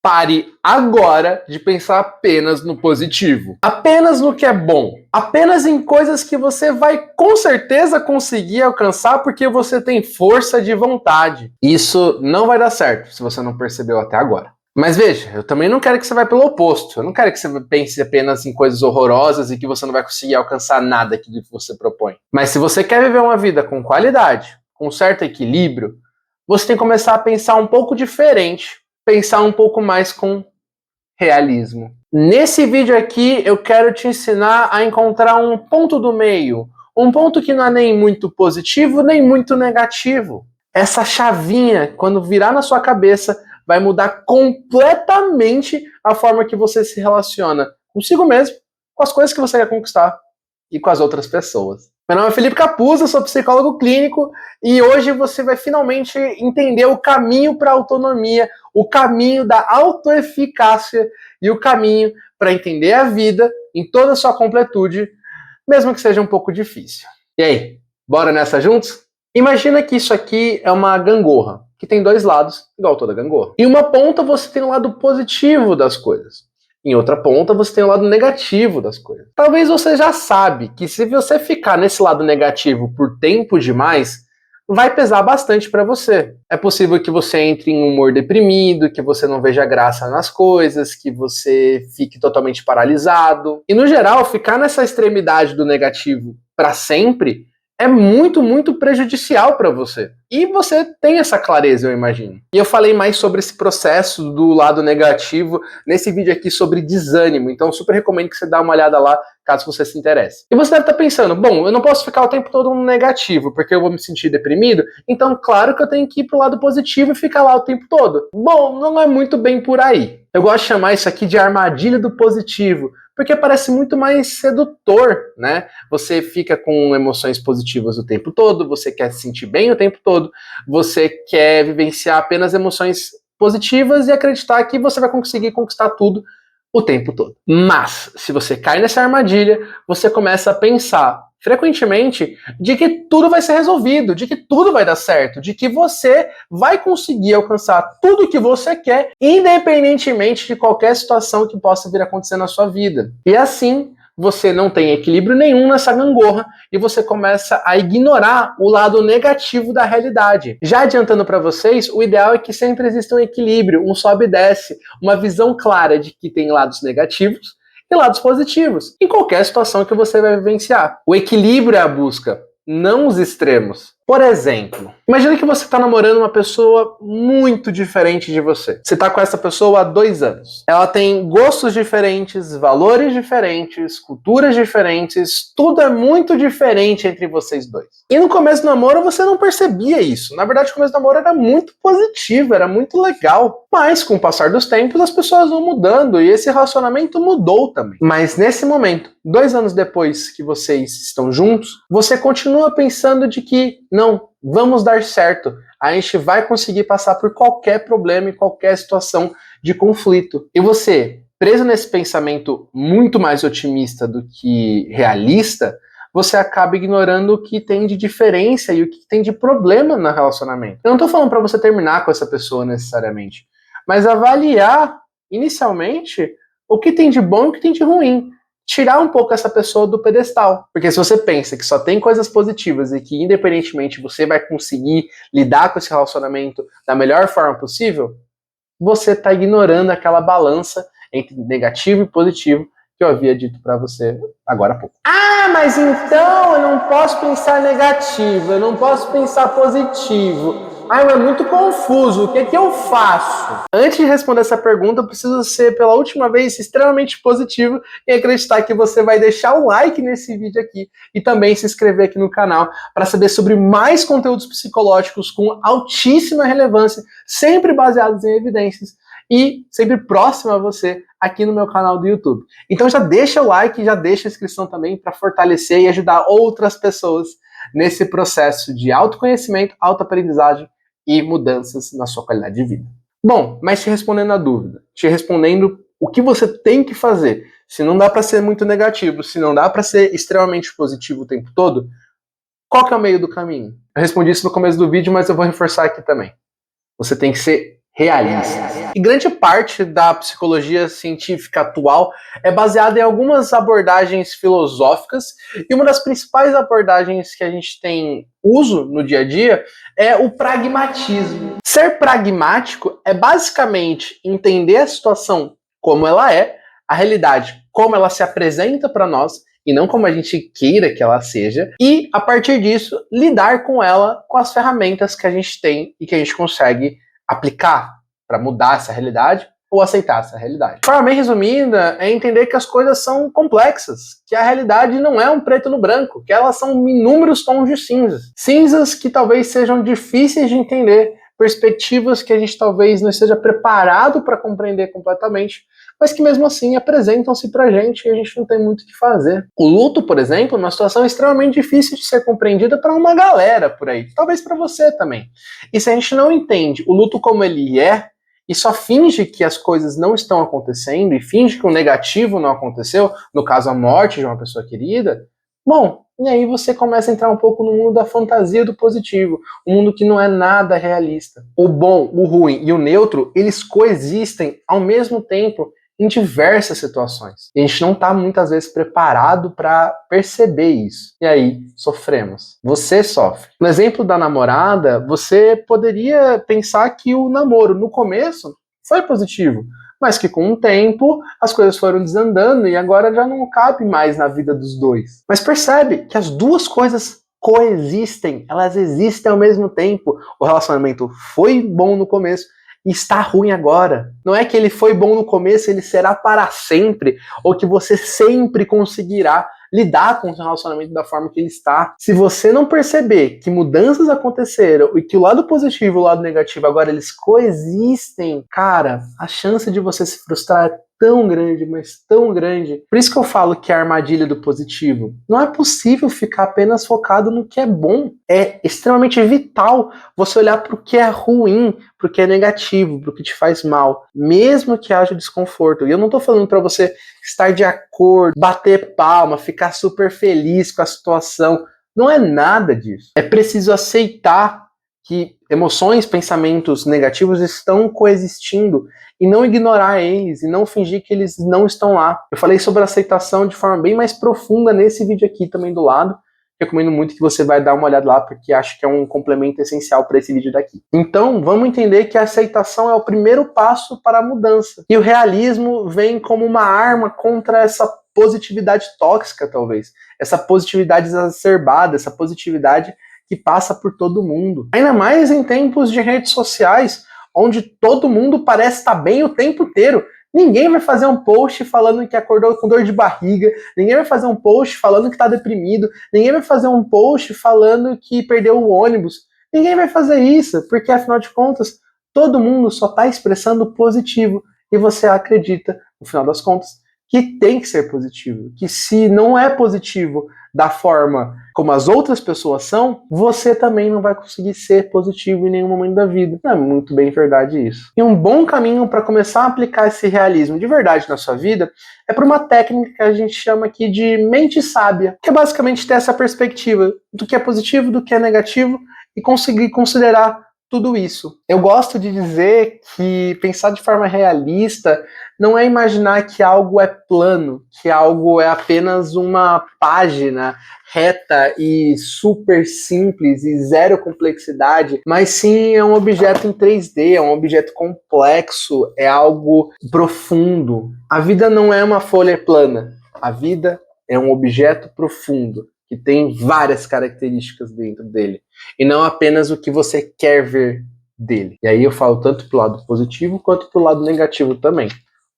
Pare agora de pensar apenas no positivo, apenas no que é bom, apenas em coisas que você vai com certeza conseguir alcançar porque você tem força de vontade. Isso não vai dar certo se você não percebeu até agora. Mas veja, eu também não quero que você vá pelo oposto. Eu não quero que você pense apenas em coisas horrorosas e que você não vai conseguir alcançar nada que você propõe. Mas se você quer viver uma vida com qualidade, com certo equilíbrio, você tem que começar a pensar um pouco diferente, pensar um pouco mais com realismo. Nesse vídeo aqui eu quero te ensinar a encontrar um ponto do meio, um ponto que não é nem muito positivo nem muito negativo. Essa chavinha, quando virar na sua cabeça, vai mudar completamente a forma que você se relaciona consigo mesmo, com as coisas que você quer conquistar e com as outras pessoas. Meu nome é Felipe Capuzzo, eu sou psicólogo clínico e hoje você vai finalmente entender o caminho para a autonomia, o caminho da autoeficácia e o caminho para entender a vida em toda a sua completude, mesmo que seja um pouco difícil. E aí, bora nessa juntos? Imagina que isso aqui é uma gangorra, que tem dois lados, igual toda gangorra. Em uma ponta você tem o lado positivo das coisas. Em outra ponta você tem o lado negativo das coisas. Talvez você já sabe que se você ficar nesse lado negativo por tempo demais, vai pesar bastante para você. É possível que você entre em um humor deprimido, que você não veja graça nas coisas, que você fique totalmente paralisado. E no geral, ficar nessa extremidade do negativo para sempre é muito, muito prejudicial para você. E você tem essa clareza, eu imagino. E eu falei mais sobre esse processo do lado negativo nesse vídeo aqui sobre desânimo. Então, super recomendo que você dê uma olhada lá, caso você se interesse. E você deve estar pensando, bom, eu não posso ficar o tempo todo no negativo, porque eu vou me sentir deprimido. Então, claro que eu tenho que ir pro lado positivo e ficar lá o tempo todo. Bom, não é muito bem por aí. Eu gosto de chamar isso aqui de armadilha do positivo, porque parece muito mais sedutor, né? Você fica com emoções positivas o tempo todo, você quer se sentir bem o tempo todo, você quer vivenciar apenas emoções positivas e acreditar que você vai conseguir conquistar tudo o tempo todo. Mas, se você cai nessa armadilha, você começa a pensar frequentemente de que tudo vai ser resolvido, de que tudo vai dar certo, de que você vai conseguir alcançar tudo o que você quer, independentemente de qualquer situação que possa vir a acontecer na sua vida. E assim, você não tem equilíbrio nenhum nessa gangorra e você começa a ignorar o lado negativo da realidade. Já adiantando para vocês, o ideal é que sempre exista um equilíbrio, um sobe e desce, uma visão clara de que tem lados negativos e lados positivos, em qualquer situação que você vai vivenciar. O equilíbrio é a busca, não os extremos. Por exemplo, imagina que você está namorando uma pessoa muito diferente de você. Você está com essa pessoa há 2 anos. Ela tem gostos diferentes, valores diferentes, culturas diferentes, tudo é muito diferente entre vocês dois. E no começo do namoro você não percebia isso. Na verdade, o começo do namoro era muito positivo, era muito legal. Mas com o passar dos tempos, as pessoas vão mudando e esse relacionamento mudou também. Mas nesse momento, 2 anos depois que vocês estão juntos, você continua pensando de que não, vamos dar certo. A gente vai conseguir passar por qualquer problema e qualquer situação de conflito. E você, preso nesse pensamento muito mais otimista do que realista, você acaba ignorando o que tem de diferença e o que tem de problema no relacionamento. Eu não estou falando para você terminar com essa pessoa necessariamente, mas avaliar inicialmente o que tem de bom e o que tem de ruim. Tirar um pouco essa pessoa do pedestal. Porque se você pensa que só tem coisas positivas e que independentemente você vai conseguir lidar com esse relacionamento da melhor forma possível, você está ignorando aquela balança entre negativo e positivo que eu havia dito para você agora há pouco. Ah, mas então eu não posso pensar negativo, eu não posso pensar positivo. Ah, é muito confuso, o que é que eu faço? Antes de responder essa pergunta, eu preciso ser, pela última vez, extremamente positivo e acreditar que você vai deixar o like nesse vídeo aqui e também se inscrever aqui no canal para saber sobre mais conteúdos psicológicos com altíssima relevância, sempre baseados em evidências e sempre próximo a você aqui no meu canal do YouTube. Então já deixa o like, já deixa a inscrição também para fortalecer e ajudar outras pessoas nesse processo de autoconhecimento, autoaprendizagem e mudanças na sua qualidade de vida. Bom, mas te respondendo a dúvida, te respondendo o que você tem que fazer, se não dá para ser muito negativo, se não dá para ser extremamente positivo o tempo todo, qual que é o meio do caminho? Eu respondi isso no começo do vídeo, mas eu vou reforçar aqui também. Você tem que ser realistas. E grande parte da psicologia científica atual é baseada em algumas abordagens filosóficas, e uma das principais abordagens que a gente tem uso no dia a dia é o pragmatismo. Ser pragmático é basicamente entender a situação como ela é, a realidade como ela se apresenta para nós, e não como a gente queira que ela seja, e a partir disso lidar com ela com as ferramentas que a gente tem e que a gente consegue aplicar para mudar essa realidade ou aceitar essa realidade. De forma bem resumida, é entender que as coisas são complexas, que a realidade não é um preto no branco, que elas são inúmeros tons de cinzas. Cinzas que talvez sejam difíceis de entender, perspectivas que a gente talvez não esteja preparado para compreender completamente, mas que mesmo assim apresentam-se pra gente e a gente não tem muito o que fazer. O luto, por exemplo, é uma situação extremamente difícil de ser compreendida para uma galera por aí, talvez para você também. E se a gente não entende o luto como ele é, e só finge que as coisas não estão acontecendo, e finge que o negativo não aconteceu, no caso a morte de uma pessoa querida, bom, e aí você começa a entrar um pouco no mundo da fantasia do positivo, um mundo que não é nada realista. O bom, o ruim e o neutro, eles coexistem ao mesmo tempo em diversas situações. E a gente não está muitas vezes preparado para perceber isso. E aí, sofremos. Você sofre. No exemplo da namorada, você poderia pensar que o namoro, no começo, foi positivo, mas que com o tempo as coisas foram desandando e agora já não cabe mais na vida dos dois. Mas percebe que as duas coisas coexistem, elas existem ao mesmo tempo. O relacionamento foi bom no começo e está ruim agora. Não é que ele foi bom no começo, ele será para sempre, ou que você sempre conseguirá lidar com o seu relacionamento da forma que ele está. Se você não perceber que mudanças aconteceram e que o lado positivo e o lado negativo agora eles coexistem, cara, a chance de você se frustrar é tão grande, mas tão grande. Por isso que eu falo que é a armadilha do positivo. Não é possível ficar apenas focado no que é bom. É extremamente vital você olhar para o que é ruim, para o que é negativo, para o que te faz mal, mesmo que haja desconforto. E eu não estou falando para você estar de acordo, bater palma, ficar super feliz com a situação. Não é nada disso. É preciso aceitar que emoções, pensamentos negativos estão coexistindo e não ignorar eles e não fingir que eles não estão lá. Eu falei sobre aceitação de forma bem mais profunda nesse vídeo aqui também do lado. Recomendo muito que você vai dar uma olhada lá porque acho que é um complemento essencial para esse vídeo daqui. Então, vamos entender que a aceitação é o primeiro passo para a mudança. E o realismo vem como uma arma contra essa positividade tóxica, talvez. Essa positividade exacerbada, essa positividade que passa por todo mundo. Ainda mais em tempos de redes sociais, onde todo mundo parece estar bem o tempo inteiro. Ninguém vai fazer um post falando que acordou com dor de barriga, ninguém vai fazer um post falando que está deprimido, ninguém vai fazer um post falando que perdeu o ônibus. Ninguém vai fazer isso, porque afinal de contas, todo mundo só está expressando positivo e você acredita, no final das contas, que tem que ser positivo, que se não é positivo da forma como as outras pessoas são, você também não vai conseguir ser positivo em nenhum momento da vida. Não é muito bem verdade isso. E um bom caminho para começar a aplicar esse realismo de verdade na sua vida é por uma técnica que a gente chama aqui de mente sábia, que é basicamente ter essa perspectiva do que é positivo, do que é negativo e conseguir considerar tudo isso. Eu gosto de dizer que pensar de forma realista não é imaginar que algo é plano, que algo é apenas uma página reta e super simples e zero complexidade, mas sim é um objeto em 3D, é um objeto complexo, é algo profundo. A vida não é uma folha plana, a vida é um objeto profundo, que tem várias características dentro dele, e não apenas o que você quer ver dele. E aí eu falo tanto pro lado positivo quanto pro lado negativo também,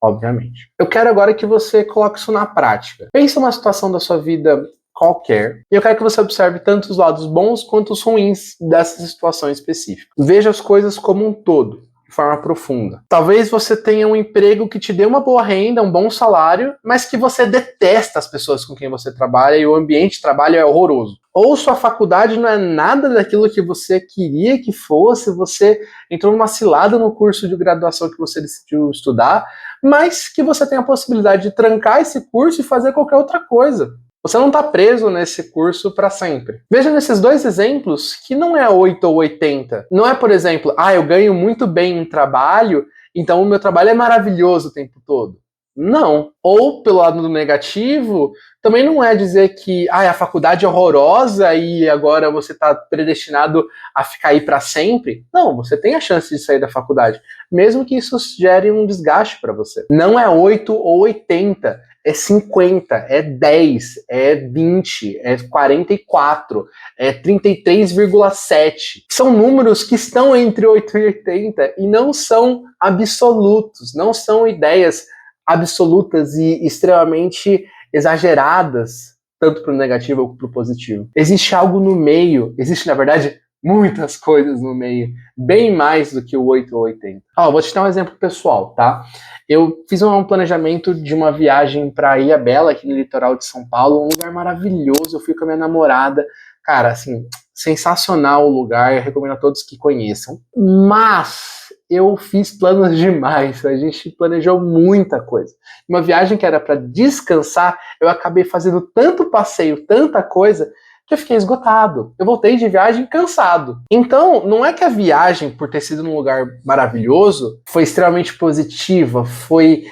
obviamente. Eu quero agora que você coloque isso na prática. Pensa uma situação da sua vida qualquer, e eu quero que você observe tanto os lados bons quanto os ruins dessa situação específica. Veja as coisas como um todo, de forma profunda. Talvez você tenha um emprego que te dê uma boa renda, um bom salário, mas que você detesta as pessoas com quem você trabalha e o ambiente de trabalho é horroroso. Ou sua faculdade não é nada daquilo que você queria que fosse, você entrou numa cilada no curso de graduação que você decidiu estudar, mas que você tem a possibilidade de trancar esse curso e fazer qualquer outra coisa. Você não está preso nesse curso para sempre. Veja nesses dois exemplos que não é 8 ou 80. Não é, por exemplo, eu ganho muito bem em trabalho, então o meu trabalho é maravilhoso o tempo todo. Não. Ou, pelo lado do negativo, também não é dizer que a faculdade é horrorosa e agora você está predestinado a ficar aí para sempre. Não, você tem a chance de sair da faculdade, mesmo que isso gere um desgaste para você. Não é 8 ou 80, é 50, é 10, é 20, é 44, é 33,7. São números que estão entre 8 e 80 e não são absolutos, não são ideias absolutas e extremamente exageradas, tanto para o negativo como para o positivo. Existe algo no meio, existe, na verdade, muitas coisas no meio, bem mais do que o 8 ou 80. Vou te dar um exemplo pessoal, tá? Eu fiz um planejamento de uma viagem para Ilhabela, aqui no litoral de São Paulo, um lugar maravilhoso. Eu fui com a minha namorada, cara, assim, sensacional o lugar, eu recomendo a todos que conheçam. Mas eu fiz planos demais, a gente planejou muita coisa. Uma viagem que era para descansar, eu acabei fazendo tanto passeio, tanta coisa, que eu fiquei esgotado. Eu voltei de viagem cansado. Então, não é que a viagem, por ter sido num lugar maravilhoso, foi extremamente positiva, foi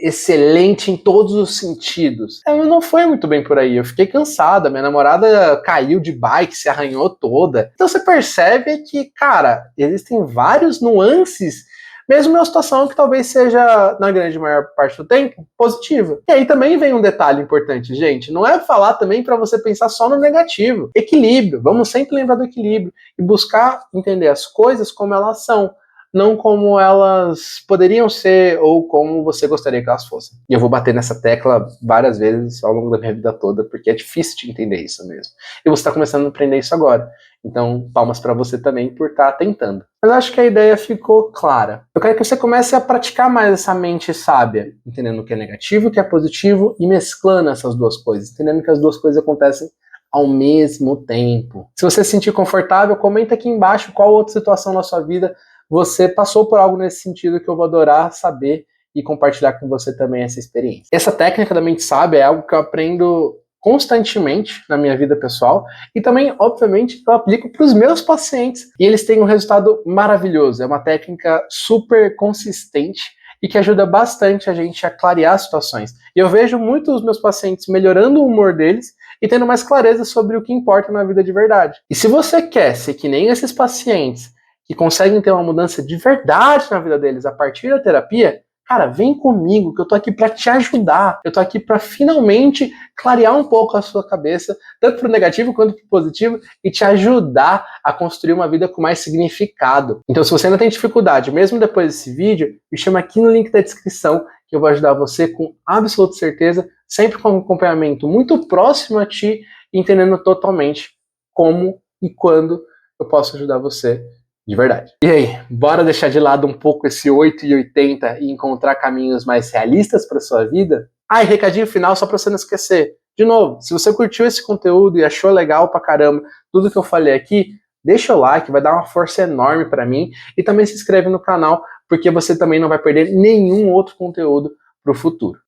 excelente em todos os sentidos. Não foi muito bem por aí. Eu fiquei cansada, minha namorada caiu de bike, se arranhou toda. Então você percebe que, cara, existem vários nuances, mesmo uma situação que talvez seja, na grande maior parte do tempo, positiva. E aí também vem um detalhe importante, gente. Não é falar também para você pensar só no negativo. Equilíbrio. Vamos sempre lembrar do equilíbrio e buscar entender as coisas como elas são, não como elas poderiam ser ou como você gostaria que elas fossem. E eu vou bater nessa tecla várias vezes ao longo da minha vida toda, porque é difícil de entender isso mesmo. E você está começando a aprender isso agora. Então, palmas para você também por estar tentando. Mas acho que a ideia ficou clara. Eu quero que você comece a praticar mais essa mente sábia, entendendo o que é negativo, o que é positivo e mesclando essas duas coisas, entendendo que as duas coisas acontecem ao mesmo tempo. Se você se sentir confortável, comenta aqui embaixo qual outra situação na sua vida você passou por algo nesse sentido, que eu vou adorar saber e compartilhar com você também essa experiência. Essa técnica da mente sábia é algo que eu aprendo constantemente na minha vida pessoal e também, obviamente, eu aplico para os meus pacientes e eles têm um resultado maravilhoso. É uma técnica super consistente e que ajuda bastante a gente a clarear situações. E eu vejo muitos dos meus pacientes melhorando o humor deles e tendo mais clareza sobre o que importa na vida de verdade. E se você quer ser que nem esses pacientes que conseguem ter uma mudança de verdade na vida deles a partir da terapia, cara, vem comigo que eu tô aqui para te ajudar. Eu tô aqui para finalmente clarear um pouco a sua cabeça, tanto pro negativo quanto pro positivo, e te ajudar a construir uma vida com mais significado. Então, se você ainda tem dificuldade, mesmo depois desse vídeo, me chama aqui no link da descrição, que eu vou ajudar você com absoluta certeza, sempre com um acompanhamento muito próximo a ti, entendendo totalmente como e quando eu posso ajudar você de verdade. E aí, bora deixar de lado um pouco esse 8 e 80 e encontrar caminhos mais realistas para sua vida? E recadinho final só para você não esquecer. De novo, se você curtiu esse conteúdo e achou legal pra caramba tudo que eu falei aqui, deixa o like, vai dar uma força enorme para mim, e também se inscreve no canal, porque você também não vai perder nenhum outro conteúdo pro futuro.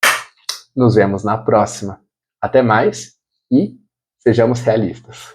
Nos vemos na próxima. Até mais e sejamos realistas.